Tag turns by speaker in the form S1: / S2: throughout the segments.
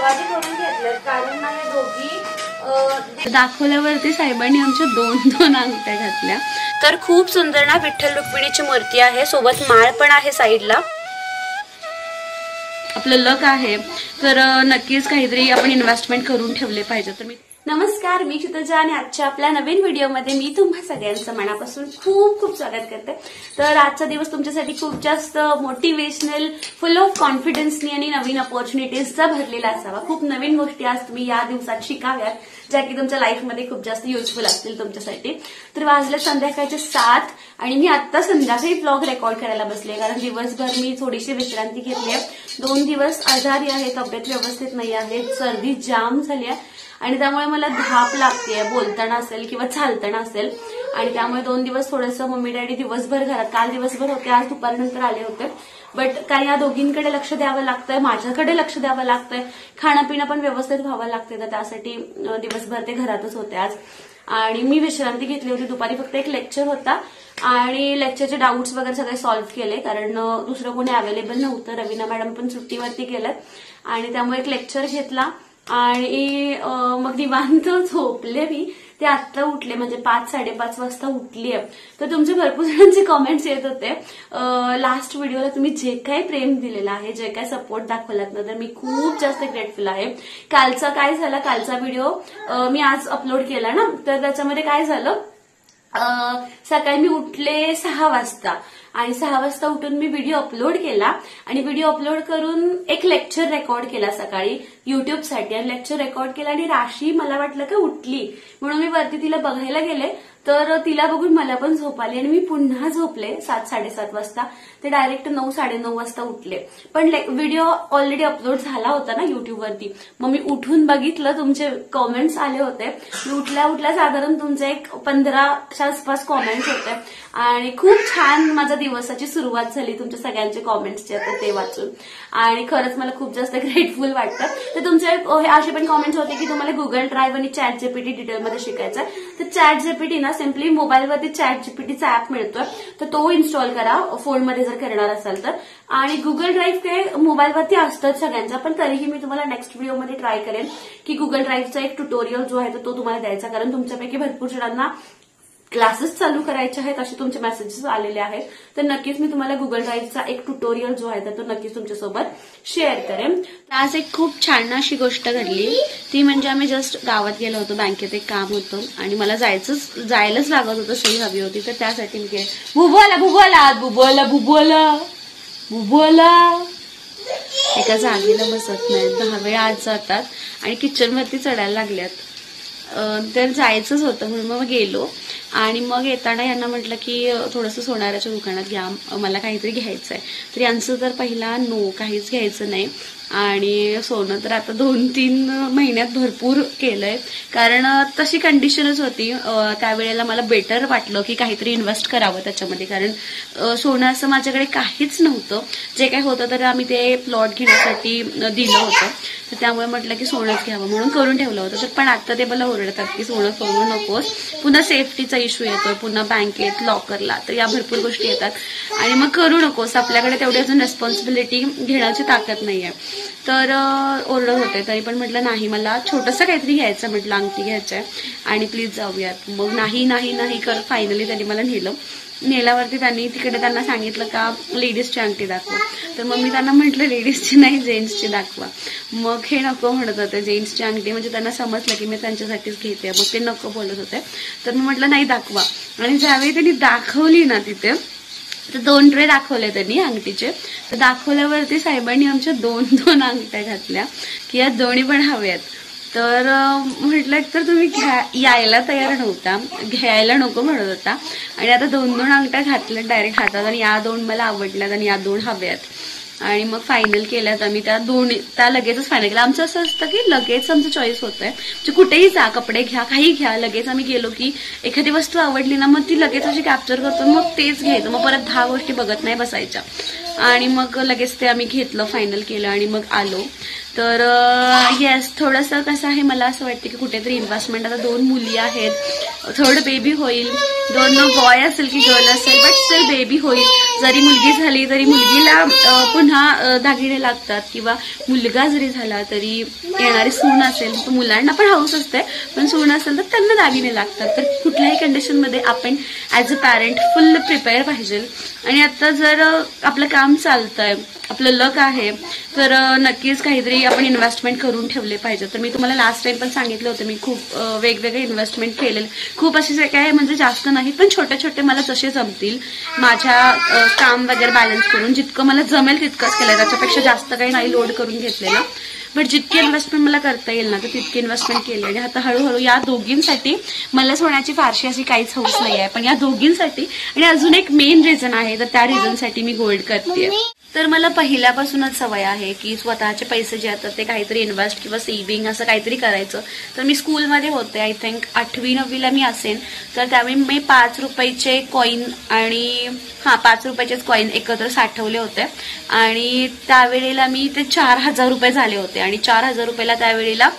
S1: दरवाजे करून घेतलेत कारण माझ्या दोघी
S2: दाखवल्यावरती साहेबांनी आमच्या 2-2 अंगठ्या घातल्या. तर खूप सुंदर ना विठ्ठल रुक्मिणीची मूर्ती आहे, सोबत माळ पण आहे साईडला. आपलं लक आहे तर नक्कीच काहीतरी आपण इन्व्हेस्टमेंट करून ठेवले पाहिजे. तर नमस्कार, मी क्षितिजा आणि आजच्या आपल्या नवीन व्हिडिओमध्ये मी तुम्हा सगळ्यांचं मनापासून खूप खूप स्वागत करते. तर आजचा दिवस तुमच्यासाठी खूप जास्त मोटिवेशनल, फुल ऑफ कॉन्फिडन्सनी आणि नवीन अपॉर्च्युनिटीजचा भरलेला असावा. खूप नवीन गोष्टी आज तुम्ही या दिवसात शिकाव्यात ज्या की तुमच्या लाईफमध्ये खूप जास्त युजफुल असतील तुमच्यासाठी. तर वाजले संध्याकाळचे 7 आणि मी आता संध्याकाळी ब्लॉग रेकॉर्ड करायला बसले कारण दिवसभर मी थोडीशी विश्रांती घेतली आहे. 2 दिवस आजारी आहे, तब्येत व्यवस्थित नाही आहे, सर्दी जाम झाली आहे आणि त्यामुळे मला धाप लागते बोलताना असेल किंवा चालताना असेल आणि त्यामुळे 2 दिवस थोडंसं मम्मी डॅडी दिवसभर घरात, काल दिवसभर होते, आज दुपारनंतर आले होते. बट काही या दोघींकडे लक्ष द्यावं लागतंय, माझ्याकडे लक्ष द्यावं लागतंय, खाणं पिणं पण व्यवस्थित व्हावं लागतंय. तर त्यासाठी दिवसभर ते घरातच होते आज आणि मी विश्रांती घेतली होती. दुपारी फक्त एक लेक्चर होता आणि लेक्चरचे डाऊट्स वगैरे सगळे सॉल्व्ह केले कारण दुसरं कोणी अवेलेबल नव्हतं. रवीना मॅडम पण सुट्टीवरती गेलेत आणि त्यामुळे एक लेक्चर घेतला आणि मग निवांत झोपले मी. ते आत्ता उठले म्हणजे 5-5:30 वाजता उठली आहे. तर तुमचे भरपूर जणांचे कॉमेंट्स येत होते लास्ट व्हिडिओला तुम्ही जे काही प्रेम दिलेलं आहे, जे काही सपोर्ट दाखवलात ना, तर मी खूप जास्त ग्रेटफुल आहे. कालचा काय झाला, कालचा व्हिडिओ मी आज अपलोड केला ना, तर त्याच्यामध्ये काय झालं, सकाळी मी उठले 6 वाजता आणि 6 वाजता उठून मी व्हिडिओ अपलोड केला आणि व्हिडिओ अपलोड करून एक लेक्चर रेकॉर्ड केला सकाळी युट्यूबसाठी आणि लेक्चर रेकॉर्ड केला आणि राशी मला वाटलं का उठली म्हणून मी वरती तिला बघायला गेले तर तिला बघून मला पण झोप आली आणि मी पुन्हा झोपले 7-7:30 वाजता. ते डायरेक्ट 9-9:30 वाजता उठले. पण व्हिडिओ ऑलरेडी अपलोड झाला होता ना युट्यूबवरती. मग मी उठून बघितलं, तुमचे कॉमेंट्स आले होते. मी उठल्या साधारण तुमचे एक 15च्या आसपास कॉमेंट्स होते आणि खूप छान माझ्या दिवसाची सुरुवात झाली तुमच्या सगळ्यांचे कॉमेंट्सचे ते वाचून आणि खरंच मला खूप जास्त ग्रेटफुल वाटतं. तर तुमचे असे पण कॉमेंट्स होते की तुम्हाला गुगल ड्राईव्ह आणि चॅट जीपीटी डिटेलमध्ये शिकायचं. तर चॅट जीपीटी ना सिम्पली मोबाईलवरती चॅट जीपीटीचा ऍप मिळतोय तर तो इन्स्टॉल करा फोनमध्ये जर करणार असाल तर. आणि गुगल ड्राईव्ह काय मोबाईलवरती असतंच सगळ्यांचा, पण तरीही मी तुम्हाला नेक्स्ट व्हिडिओमध्ये ट्राय करेन की गुगल ड्राईव्हचा एक ट्युटोरियल जो आहे तो तुम्हाला द्यायचा कारण तुमच्यापैकी भरपूर जणांना क्लासेस चालू करायचे आहेत असे तुमचे मेसेजेस आलेले आहेत. तर नक्कीच मी तुम्हाला गुगल ड्राईव्हचा एक ट्युटोरियल जो आहे तो नक्कीच तुमच्यासोबत शेअर करेन. आज एक खूप छान अशी गोष्ट घडली, ती म्हणजे आम्ही जस्ट गावात गेलो होतो, बँकेत एक काम होतं आणि मला जायलाच लागत होतं, सही हवी होती तर त्यासाठी मी गेले. भुबोला एका जागेला बसत नाहीत, 10 वेळा आज जातात आणि किचनवरती चढायला लागल्यात. तर जायचंच होतं म्हणून मग गेलो आणि मग येताना यांना म्हटलं की थोडंसं सोनाराच्या दुकानात घ्या, मला काहीतरी घ्यायचं आहे. तर यांचं तर पहिला नो, काहीच घ्यायचं नाही. आणि सोनं तर आता 2-3 महिन्यात भरपूर केलंय कारण तशी कंडिशनच होती. त्यावेळेला मला बेटर वाटलं की काहीतरी इन्व्हेस्ट करावं त्याच्यामध्ये कारण सोनं असं माझ्याकडे काहीच नव्हतं. जे काही होतं तर आम्ही ते प्लॉट घेण्यासाठी दिलं होतं तर त्यामुळे म्हटलं की सोनंच घ्यावं म्हणून करून ठेवलं होतं. तर पण आता ते मला ओरडतात की सोनं करू नकोस, पुन्हा सेफ्टीचा इश्यू येतोय, पुन्हा बँकेत लॉकरला, तर या भरपूर गोष्टी येतात आणि मग करू नकोस, आपल्याकडे तेवढी अजून रेस्पॉन्सिबिलिटी घेण्याची ताकद नाहीये. तर ओरडत होते तरी पण म्हटलं नाही, मला छोटंसं काहीतरी घ्यायचं, म्हटलं अंगठी घ्यायचंय आणि प्लीज जाऊयात. मग नाही कर फायनली त्यांनी मला नेल्यावरती त्यांना सांगितलं का लेडीजची अंगठी दाखवा. तर मग मी त्यांना म्हटलं लेडीजची नाही, जेंट्सची दाखवा. मग हे नको म्हणत होते, जेंट्सची अंगठी म्हणजे त्यांना समजलं की मी त्यांच्यासाठीच घेते, मग ते नको बोलत होते. तर मी म्हटलं नाही दाखवा आणि ज्यावेळी त्यांनी दाखवली ना तिथे तर 2 ट्रे दाखवले त्यांनी अंगठीचे. तर दाखवल्यावरती साहेबांनी आमच्या 2-2 अंगठ्या घातल्या की या दोन्ही पण हव्यात. तर म्हटलं तर तुम्ही यायला तयार नव्हता, घ्यायला नको म्हणत होता आणि आता 2-2 अंगठ्या घातल्या डायरेक्ट हातात आणि या 2 मला आवडल्यात आणि या 2 हव्यात. आणि मग फायनल केल्यात आम्ही त्या लगेचच फायनल केलं. आमचं असं असतं की लगेच आमचं चॉईस होतंय, म्हणजे कुठेही जा, कपडे घ्या, काही घ्या, लगेच आम्ही गेलो की एखादी वस्तू आवडली ना मग ती लगेच अशी कॅप्चर करतो, मग तेच घ्यायचं, मग परत 10 गोष्टी बघत नाही बसायच्या. आणि मग लगेच ते आम्ही घेतलं, फायनल केलं आणि मग आलो. तर येस, थोडंसं कसं आहे, मला असं वाटतं की कुठेतरी इन्व्हेस्टमेंट, आता 2 मुली आहेत, थर्ड बेबी होईल, 2 बॉय असेल की गर्ल असेल, बट स्टिल बेबी होईल. जरी मुलगी झाली तरी मुलगीला पुन्हा दागिने लागतात, किंवा मुलगा जरी झाला तरी येणारी सून असेल तर मुलांना पण हौस असते, पण सून असेल तर त्यांना दागिने लागतात. तर कुठल्याही कंडिशनमध्ये आपण as a parent full prepare पाहिजे. आणि आता जर आपलं काम चालतंय, आपलं लक आहे, तर नक्कीच काहीतरी आपण इन्व्हेस्टमेंट करून ठेवले पाहिजे. तर मी तुम्हाला लास्ट टाइम पण सांगितलं होतं, मी खूप वेगवेगळे इन्व्हेस्टमेंट केलेले, खूप असे काय म्हणजे जास्त नाही, पण छोटे छोटे मला जसे जमतील माझ्या काम वगैरे बॅलन्स करून जितकं मला जमेल तितकंच केलं, त्याच्यापेक्षा जास्त काही नाही लोड करून घेतलेलं. बट जितकी इन्व्हेस्टमेंट मला करता येईल ना तर तितकी इन्व्हेस्टमेंट केली. आणि आता हळूहळू या दोघींसाठी, मला सोन्याची फारशी अशी काहीच हौस नाही आहे, पण या दोघींसाठी आणि अजून एक मेन रिझन आहे, तर त्या रिझनसाठी मी गोल्ड करते. तर मला पहिल्यापासूनच सवय आहे की स्वतःचे पैसे जे असतात ते काहीतरी इन्व्हेस्ट किंवा सेव्हिंग असं काहीतरी करायचं. तर मी स्कूलमध्ये होते, आय थिंक 8वी-9वीला मी असेन, तर त्यावेळी मी 5 रुपयाचे कॉईन आणि 5 रुपयाचेच कॉईन एकत्र साठवले होते. आणि त्यावेळेला मी ते 4,000 रुपये झाले होते. आणि 4,000 रुपयाला त्यावेळेला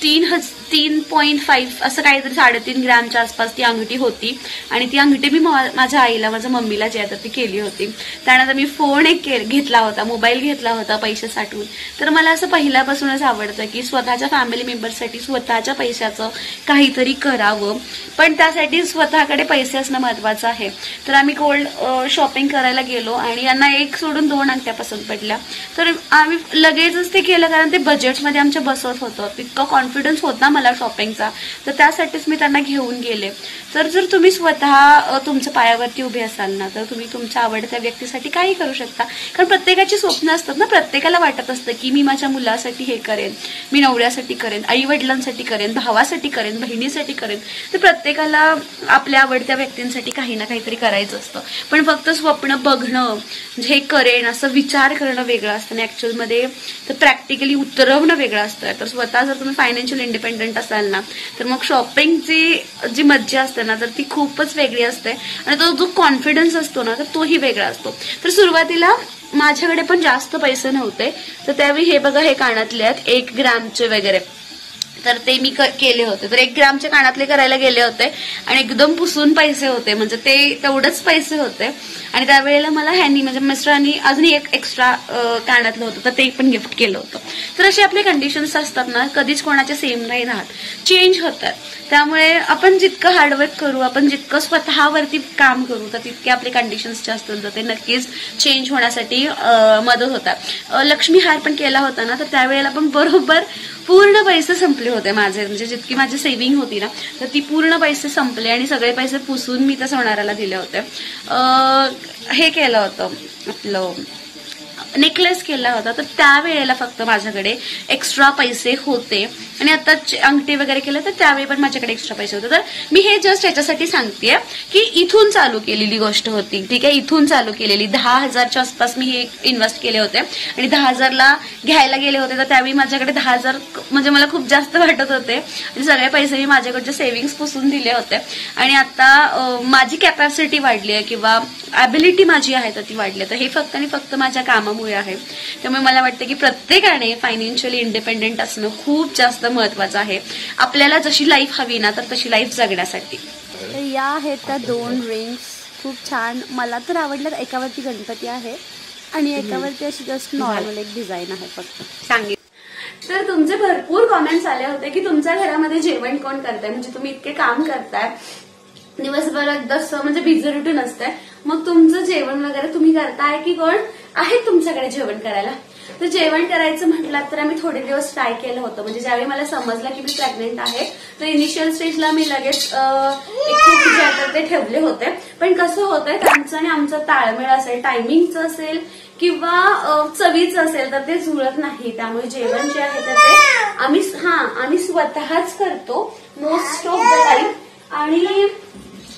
S2: 3.5 असं काहीतरी 3.5 ग्रॅमच्या आसपास ती अंगठी होती. आणि ती अंगठी मी माझ्या आईला, माझ्या मम्मीला जी आहे ती केली होती. त्यानंतर मी फोन एक घेतला होता, मोबाईल घेतला होता पैसे साठवून. तर मला असं पहिल्यापासूनच आवडतं की स्वतःच्या फॅमिली मेंबरसाठी स्वतःच्या पैशाचं काहीतरी करावं, पण त्यासाठी स्वतःकडे पैसे असणं महत्वाचं आहे. तर आम्ही गोल्ड शॉपिंग करायला गेलो आणि यांना 1 सोडून 2 अंगठ्या पसंत पडल्या. तर आम्ही लगेचच ते केलं, कारण ते बजेटमध्ये आमच्या बसत होतं. इतकं कॉन्फिडन्स होता मला शॉपिंगचा, तर त्यासाठीच मी त्यांना घेऊन गेले. तर जर तुम्ही स्वतः तुमच्या पायावरती उभे असाल ना, तर तुम्ही तुमच्या आवडत्या व्यक्तीसाठी काही करू शकता. कारण प्रत्येकाची स्वप्न असतात ना, प्रत्येकाला वाटत असतं की मी माझ्या मुलासाठी हे करेन, मी नवऱ्यासाठी करेन, आई वडिलांसाठी करेन, भावासाठी करेन, बहिणीसाठी करेन. तर प्रत्येकाला आपल्या आवडत्या व्यक्तींसाठी काही ना काहीतरी करायचं असतं. पण फक्त स्वप्न बघणं, हे करेन असं विचार करणं वेगळं असतं आणि ऍक्च्युअलमध्ये तर प्रॅक्टिकली उतरवणं वेगळं असतं. तर स्वतः जर तुम्ही फायनान्शियल इंडिपेंडंट असाल ना, तर मग शॉपिंगची जी मज्जा असते ना, तर ती खूपच वेगळी असते. आणि तो जो कॉन्फिडन्स असतो ना, तर तोही वेगळा असतो. तर सुरुवातीला माझ्याकडे पण जास्त पैसे नव्हते, तर त्यावेळी हे बघा, हे कानातले आहेत 1 ग्रॅमचे वगैरे, तर ते मी केले होते. तर 1 ग्रॅमचे कानातले करायला गेले होते आणि एकदम पुसून पैसे होते, म्हणजे ते तेवढंच पैसे होते. आणि त्यावेळेला मला ह्यांनी, म्हणजे मिस्टरांनी अजून 1 एक्स्ट्रा कानातलं होतं, तर ते पण गिफ्ट केलं होतं. तर असे आपले कंडिशन्स असतात ना, कधीच कोणाचे सेम नाही राहत, चेंज होतात. त्यामुळे आपण जितकं हार्डवर्क करू, आपण जितकं स्वतःवरती काम करू, तर तितके आपले कंडिशन्स जे असतात तर ते नक्कीच चेंज होण्यासाठी मदत होतात. लक्ष्मी हार पण केला होता ना, तर त्यावेळेला पण बरोबर पूर्ण पैसे संपले होते माझे, म्हणजे जितकी माझी सेव्हिंग होती ना, तर ती पूर्ण पैसे संपले आणि सगळे पैसे पुसून मी त्या सोनाराला दिले होते. हे केलं होतं, आपलं नेकलेस केला होता. तर त्यावेळेला फक्त माझ्याकडे एक्स्ट्रा पैसे होते. आणि आता अंगठी वगैरे केलं तर त्यावेळी पण माझ्याकडे एक्स्ट्रा पैसे होते. तर मी हे जस्ट याच्यासाठी सांगतेय की इथून चालू केलेली गोष्ट होती, ठीक आहे, इथून चालू केलेली. 10,000च्या आसपास मी हे इन्व्हेस्ट केले होते आणि 10,000ला घ्यायला गेले होते. तर त्यावेळी माझ्याकडे 10,000 म्हणजे मला खूप जास्त वाटत होते आणि सगळे पैसे मी माझ्याकडचे सेव्हिंग्स पुसून दिले होते. आणि आता माझी कॅपॅसिटी वाढली आहे किंवा ॲबिलिटी माझी आहे तर ती वाढली. तर हे फक्त आणि फक्त माझ्या कामामुळे आहे. त्यामुळे मला वाटतं की प्रत्येकाने फायनान्शियली इंडिपेंडेंट असणं खूप जास्त महत्वाचं आहे, आपल्याला जशी लाईफ हवी ना, तर तशी लाईफ जगण्यासाठी.
S3: तर या आहेत त्या 2 रिंग्स, खूप छान, मला तर आवडलं. एकावरती गणपती आहे आणि एकावरती अशी जस्ट नॉर्मल एक डिझाईन आहे फक्त.
S2: सांगितलं. तर तुमचे भरपूर कॉमेंट्स आले होते की तुमच्या घरामध्ये जेवण कोण करताय, म्हणजे तुम्ही इतके काम करताय, दिवसभर एकदम म्हणजे बिझी रुटीन असते, मग तुमचं जेवण वगैरे तुम्ही करताय की कोण आहे तुमच्याकडे जेवण करायला. तर जेवण करायचं म्हटलं तर आम्ही थोडे दिवस ट्राय केलं होतं. म्हणजे ज्यावेळी मला समजलं की मी प्रेग्नेंट आहे, तर इनिशियल स्टेजला मी लगेच एक कुक जे आहे ते ठेवले होते. पण कसं होतंय, त्यांचं आणि आमचं ताळमेळ असेल, टायमिंगचं असेल किंवा चवीचं असेल, तर ते जुळत नाही. त्यामुळे जेवण जे आहे तर ते आम्ही स्वतःच करतो मोस्ट ऑफ द टाइम. आणि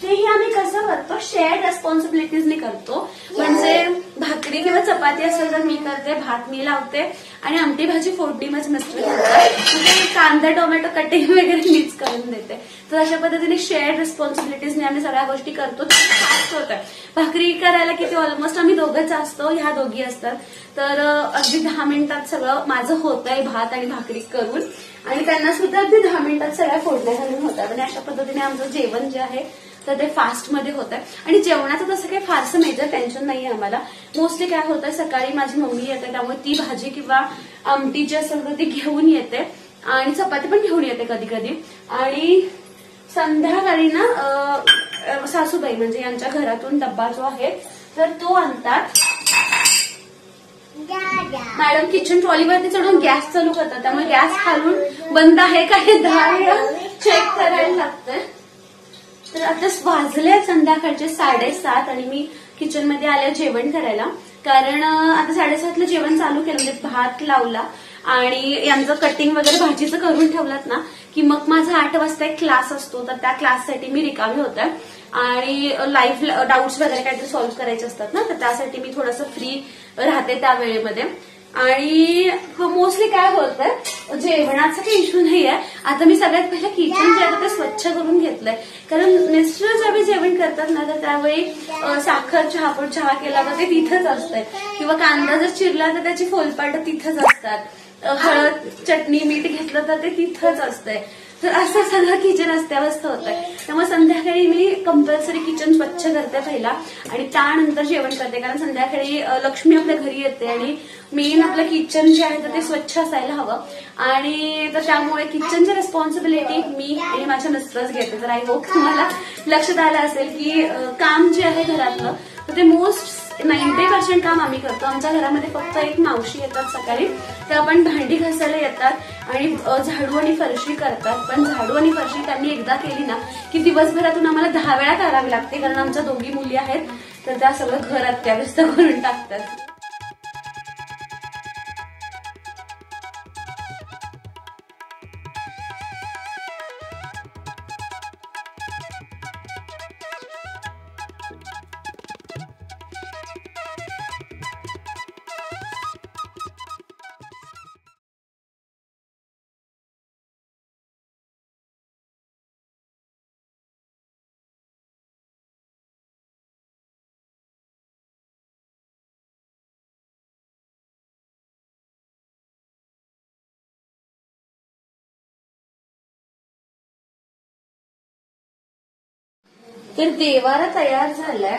S2: तेही आम्ही कसं करतो, शेअर्ड रेस्पॉन्सिबिलिटीजने करतो. म्हणजे भाकरी किंवा चपाती असेल तर मी करते, भात मी लावते आणि आमटी भाजी फोडणी माझे मिस्टर करतात. म्हणजे कांदा टोमॅटो कटिंग वगैरे मीच करून देते. तर अशा पद्धतीने शेअर्ड रेस्पॉन्सिबिलिटीजने आम्ही सगळ्या गोष्टी करतो. फास्ट होतं. भाकरी करायला किती ऑलमोस्ट आम्ही दोघंच असतो, ह्या दोघी असतात. तर अगदी 10 मिनिटात सगळं माझं होतंय भात आणि भाकरी करून, आणि त्यांना सुद्धा अगदी 10 मिनिटात सगळ्या फोडण्या घालून होतात. आणि अशा पद्धतीने आमचं जेवण जे आहे तर ते फास्ट मध्ये होत आहे. आणि जेवणाचं तसं काही फारसं मेजर टेन्शन नाहीये आम्हाला. मोस्टली काय होतं, सकाळी माझी मम्मी येते त्यामुळे ती भाजी किंवा आमटी जी असेल तर ती घेऊन येते आणि चपाती पण घेऊन येते कधी कधी. आणि संध्याकाळी ना सासूबाई म्हणजे यांच्या घरातून डब्बा जो आहे तर तो आणतात. मॅडम किचन ट्रॉलीवरती चढून गॅस चालू करतात, त्यामुळे गॅस खालून बंद आहे का हे 10 वेळा चेक करायला लागतंय. तर आता वाजले संध्याकाळचे 7:30 आणि मी किचनमध्ये आले जेवण करायला. कारण आता 7:30ला जेवण चालू केलं, म्हणजे भात लावला आणि यांचं कटिंग वगैरे भाजीचं करून ठेवलात ना की मग माझा 8 वाजता एक क्लास असतो. तर त्या क्लाससाठी मी रिकामी होते आणि लाईव्ह डाऊट्स वगैरे काहीतरी सॉल्व्ह करायचे असतात ना, तर त्यासाठी मी थोडंसं फ्री राहते त्या वेळेमध्ये. आणि मोस्टली काय होतंय, जेवणाचा काही इश्यू नाहीये. आता मी सगळ्यात पहिलं किचन जे आहे ते स्वच्छ करून घेतलंय. कारण मिस्टर ज्यावेळी जेवण करतात ना तर त्यावेळी साखर चहापड चहा केला तर ते तिथंच असतंय, किंवा कांदा जर चिरला तर त्याची फोलपाट तिथंच असतात, हळद चटणी मीठ घेतलं तर ते तिथंच असतंय. तर असं सगळं किचन अस्ताव्यस्त होत आहे. त्यामुळे संध्याकाळी मी कंपल्सरी किचन स्वच्छ करते पहिला आणि त्यानंतर जेवण करते. कारण संध्याकाळी लक्ष्मी आपल्या घरी येते आणि मेन आपलं किचन जे आहे तर ते स्वच्छ असायला हवं. आणि तर त्यामुळे किचनची रिस्पॉन्सिबिलिटी मी आणि माझ्या मिस्टरच घेते. तर आय होप तुम्हाला लक्षात आलं असेल की काम जे आहे घरातलं तर ते मोस्ट 90% काम आम्ही करतो. आमच्या घरामध्ये फक्त एक मावशी येतात सकाळी, त्या पण भांडी घासायला येतात आणि झाडू आणि फरशी करतात. पण झाडू आणि फरशी त्यांनी एकदा केली ना की दिवसभरातून आम्हाला 10 वेळा करावी लागते. कारण आमच्या दोघी मुली आहेत तर त्या सगळं घर अत्याव्यस्त करून टाकतात. तर देवारा तयार झालाय,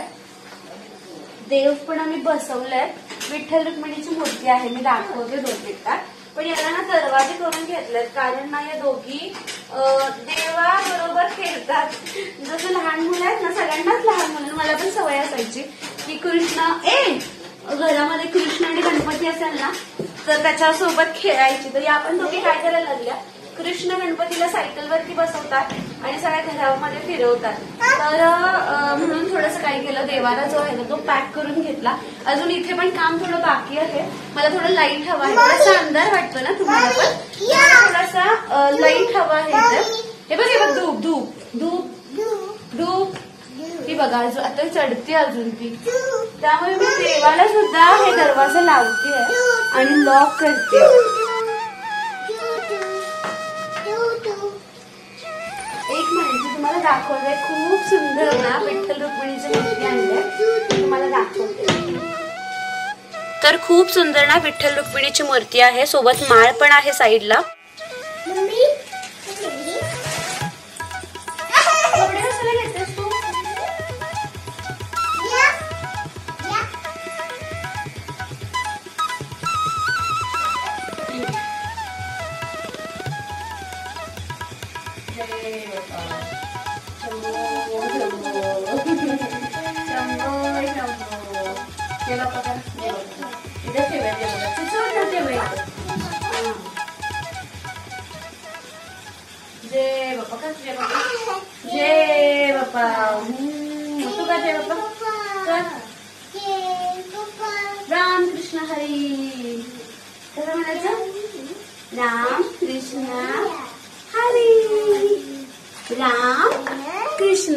S2: देव पण आम्ही बसवलाय. विठ्ठल रुक्मिणीची मूर्ती आहे, मी दाखवते 2 मिनिटात. पण याला ना दरवाजे करून घेतलेत कारण ना या दोघी देवाबरोबर खेळतात. जसं लहान मुलं आहेत ना, सगळ्यांनाच लहान मुलं, मला पण सवय असायची की घरामध्ये कृष्ण आणि गणपती असेल ना तर त्याच्यासोबत खेळायची. तर या पण दोघी काय करायला लागल्या, कृष्ण गणपतीला सायकलवरती बसवतात आणि सगळ्या घरामध्ये फिरवतात. तर म्हणून थोडंसं काय केलं, देवारा जो आहे तो पॅक करून घेतला. अजून इथे पण काम थोडं बाकी आहे. मला थोडं लाईट हवा आहे, थोडासा अंधार वाटतो ना तुम्हाला पण, थोडासा लाईट हवा आहे. हे बघ धूप धूप धूप धूप ती बघा आता चढते अजून ती. त्यामुळे मी देवाला सुद्धा हे दरवाजा लावते आणि लॉक करते. एक मिनिट तुम्हाला दाखवते, खूप सुंदर ना विठ्ठल रुक्मिणीची मूर्ती आणली, तुम्हाला दाखवते. तर खूप सुंदर ना विठ्ठल रुक्मिणीची मूर्ती आहे, सोबत माळ पण आहे साईडला. जय बाप्पा का, जय बाप्पा, जय बाप्पा. तू का जय बाप्पा राम कृष्ण हरी. कसं म्हणायचं, राम कृष्ण हरी, राम कृष्ण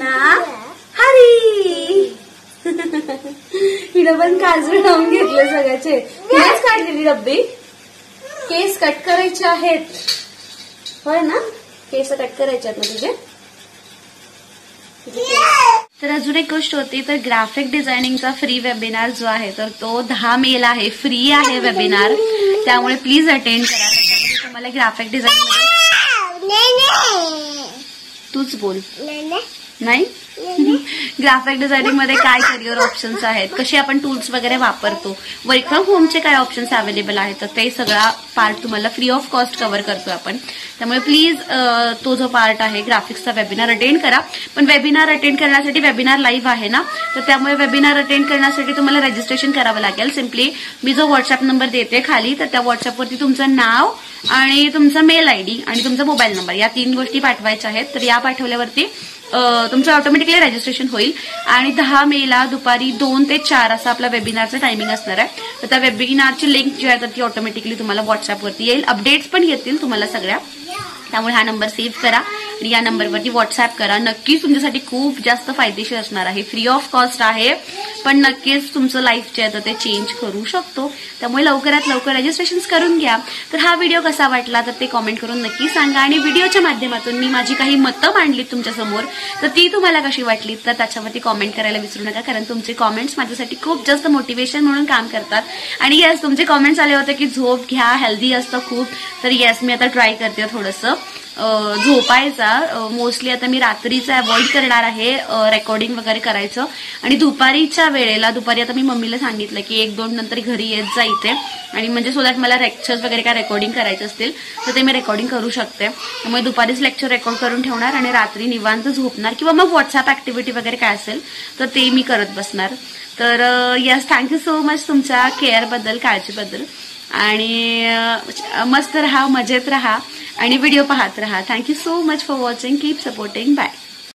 S2: दुपारी हिनं पण काजळ लावून घेतले सगळ्याचे. तिनेच काढलेली डब्बी. केस कट करायचे आहेत होय ना? केस कट करायचे आहेत ना तुझे? तर अजून एक गोष्ट होती, तर ग्राफिक डिझायनिंगचा फ्री वेबिनार जो आहे तर तो 10 मेला आहे. फ्री आहे वेबिनार, त्यामुळे प्लीज अटेंड करा. त्याच्यामध्ये तुम्हाला ग्राफिक डिझायनिंग तूच बोल नाही ग्राफिक डिझायनिंग मध्ये काय करिअर ऑप्शन्स आहेत, कसे आपण टूल्स वगैरे वापरतो, वर्क फ्रॉम होमचे काय ऑप्शन्स अवेलेबल आहेत, तर ते सगळा पार्ट तुम्हाला फ्री ऑफ कॉस्ट कव्हर करतोय आपण. त्यामुळे प्लीज तो जो पार्ट आहे ग्राफिक्सचा वेबिनार अटेंड करा. पण वेबिनार अटेंड करण्यासाठी वेबिनार लाईव्ह आहे ना, तर त्यामुळे वेबिनार अटेंड करण्यासाठी तुम्हाला रजिस्ट्रेशन करावं लागेल. सिम्पली मी जो व्हॉट्सअप नंबर देते खाली, तर त्या व्हॉट्सअपवरती तुमचं नाव आणि तुमचा मेल आयडी आणि तुमचा मोबाईल नंबर या 3 गोष्टी पाठवायच्या आहेत. तर या पाठवल्यावरती तुमचं ऑटोमॅटिकली रजिस्ट्रेशन होईल. आणि 10 मेला दुपारी 2 ते 4 असा आपला वेबिनारचं टायमिंग असणार आहे. तर त्या वेबिनारची लिंक जी आहे तर ती ऑटोमॅटिकली तुम्हाला व्हॉट्सअपवरती येईल. अपडेट्स पण येतील तुम्हाला सगळ्या. त्यामुळे हा नंबर सेव्ह करा आणि या नंबरवरती व्हॉट्सअप करा. नक्कीच तुमच्यासाठी खूप जास्त फायदेशीर असणार आहे. फ्री ऑफ कॉस्ट आहे, पण नक्कीच तुमचं लाईफ जे आहे ते चेंज करू शकतो. त्यामुळे लवकरात लवकर रजिस्ट्रेशन करून घ्या. तर हा व्हिडिओ कसा वाटला तर ते कॉमेंट करून नक्की सांगा. आणि व्हिडिओच्या माध्यमातून मी माझी काही मतं मांडलीत तुमच्यासमोर, तर ती तुम्हाला कशी वाटली तर त्याच्यावरती कॉमेंट करायला विसरू नका. कारण तुमचे कॉमेंट्स माझ्यासाठी खूप जास्त मोटिवेशन म्हणून काम करतात. आणि येस, तुमचे कॉमेंट्स आले होते की झोप घ्या, हेल्दी असतं खूप. तर येस, मी आता ट्राय करते थोडंसं झोपायचा. मोस्टली आता मी रात्रीचा अवॉइड करणार आहे रेकॉर्डिंग वगैरे करायचं. आणि दुपारीच्या वेळेला, दुपारी आता मी मम्मीला सांगितलं की 1-2 नंतर घरी येत जा इथे, आणि म्हणजे सो दॅट मला लेक्चर्स वगैरे काय रेकॉर्डिंग करायचे असतील तर ते मी रेकॉर्डिंग करू शकते. त्यामुळे दुपारीच लेक्चर रेकॉर्ड करून ठेवणार आणि रात्री निवांत झोपणार, किंवा मग व्हॉट्सअप ऍक्टिव्हिटी वगैरे काय असेल तर ते मी करत बसणार. तर यस, थँक्यू सो मच तुमच्या केअरबद्दल, काळजीबद्दल. आणि मस्त राहा, मजेत राहा आणि व्हिडिओ पाहत राहा. Thank you so much for watching. Keep supporting. Bye.